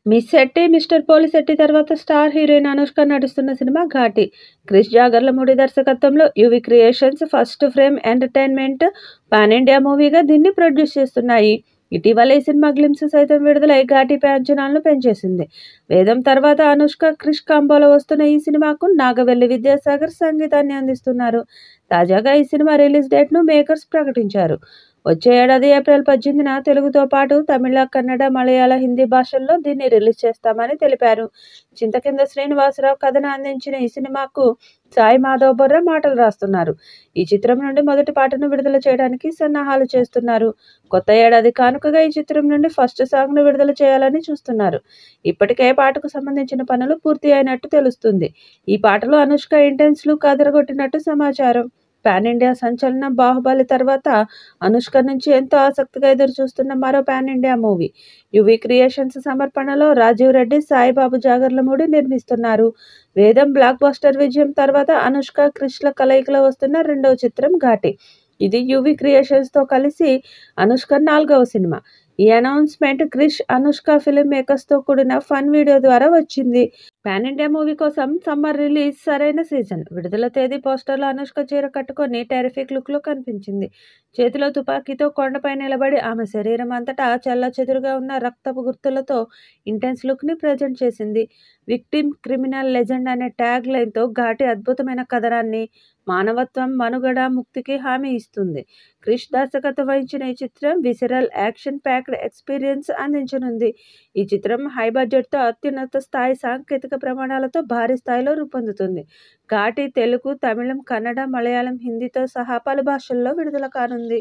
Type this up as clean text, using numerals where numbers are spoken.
Miss Shetty, mister Polisetty తర్వాత star heroine Anushka నటిస్తున్న cinema 'Ghaati'. Krish Jagarlamudi దర్శకత్వంలో UV Creations, First Frame Entertainment pan India మూవీగా దీన్ని ప్రొడ్యూస్ చేస్తున్నాయి. ఇటీవల ఈ సినిమా గ్లింప్స్ సైతం విడుదలై ఘాటీపై అంచనాలను పెంచేసింది. వేదం తర్వాత అనుష్క, క్రిష్ కాంబోలో వస్తున్న ఈ సినిమాకు నాగవెల్లి విద్యాసాగర్ సంగీతాన్ని అందిస్తున్నారు. తాజాగా ఈ సినిమా రిలీజ్ డేట్ను మేకర్స్ ప్రకటించారు. వచ్చే ఏడాది ఏప్రిల్ 18న తెలుగుతో పాటు తమిళ, కన్నడ, మలయాళ, హిందీ భాషల్లో దీన్ని రిలీజ్ చేస్తామని తెలిపారు. చింతకింద శ్రీనివాసరావు కథను అందించిన ఈ సినిమాకు సాయి మాధవ్ బొర్రా మాటలు రాస్తున్నారు. ఈ చిత్రం నుండి మొదటి పాటను విడుదల చేయడానికి సన్నాహాలు చేస్తున్నారు. కొత్త ఏడాది కానుకగా ఈ చిత్రం నుండి ఫస్ట్ సాంగ్ను విడుదల చేయాలని చూస్తున్నారు. ఇప్పటికే పాటకు సంబంధించిన పనులు పూర్తి అయినట్టు తెలుస్తుంది. ఈ పాటలో అనుష్క ఇంటెన్స్ లుక్ అదరగొట్టినట్టు సమాచారం. పాన్ ఇండియా సంచలనం 'బాహుబలి' తర్వాత అనుష్క నుంచి ఎంతో ఆసక్తిగా ఎదురుచూస్తున్న మరో pan India movie. UV Creations సమర్పణలో రాజీవ్ రెడ్డి, సాయిబాబు జాగర్లమూడి నిర్మిస్తున్నారు. వేదం బ్లాక్ బస్టర్ విజయం తర్వాత అనుష్క, క్రిష్ల కలయికలో వస్తున్న రెండవ చిత్రం 'ఘాటి'. ఇది యువి క్రియేషన్స్తో కలిసి అనుష్క 4వ సినిమా. ఈ అనౌన్స్మెంట్ క్రిష్, అనుష్క ఫిల్మ్ మేకర్స్తో కూడిన ఫన్ వీడియో ద్వారా వచ్చింది. పాన్ ఇండియా మూవీ కోసం సమ్మర్ రిలీజ్ సరైన సీజన్. విడుదల తేదీ పోస్టర్లో అనుష్క చీర కట్టుకొని టెరిఫిక్ లుక్లో కనిపించింది. చేతిలో తుపాకీతో కొండపై నిలబడి ఆమె శరీరం అంతటా చెల్లాచెదురుగా ఉన్న రక్తపు గుర్తులతో ఇంటెన్స్ లుక్ని ప్రజెంట్ చేసింది. విక్టిమ్, క్రిమినల్, లెజెండ్ అనే ట్యాగ్ లైన్తో ఘాటి అద్భుతమైన కథనాన్ని, మానవత్వం, మనుగడ, ముక్తికి హామీ ఇస్తుంది. క్రిష్ దర్శకత్వం వహించిన ఈ చిత్రం విసరల్, యాక్షన్ ప్యాక్డ్ ఎక్స్పీరియన్స్ అందించనుంది. ఈ చిత్రం హై బడ్జెట్తో అత్యున్నత స్థాయి సాంకేతిక ప్రమాణాలతో భారీ స్థాయిలో రూపొందుతుంది. ఘాటి తెలుగు, తమిళం, కన్నడ, మలయాళం, హిందీతో సహా పలు భాషల్లో విడుదల కానుంది.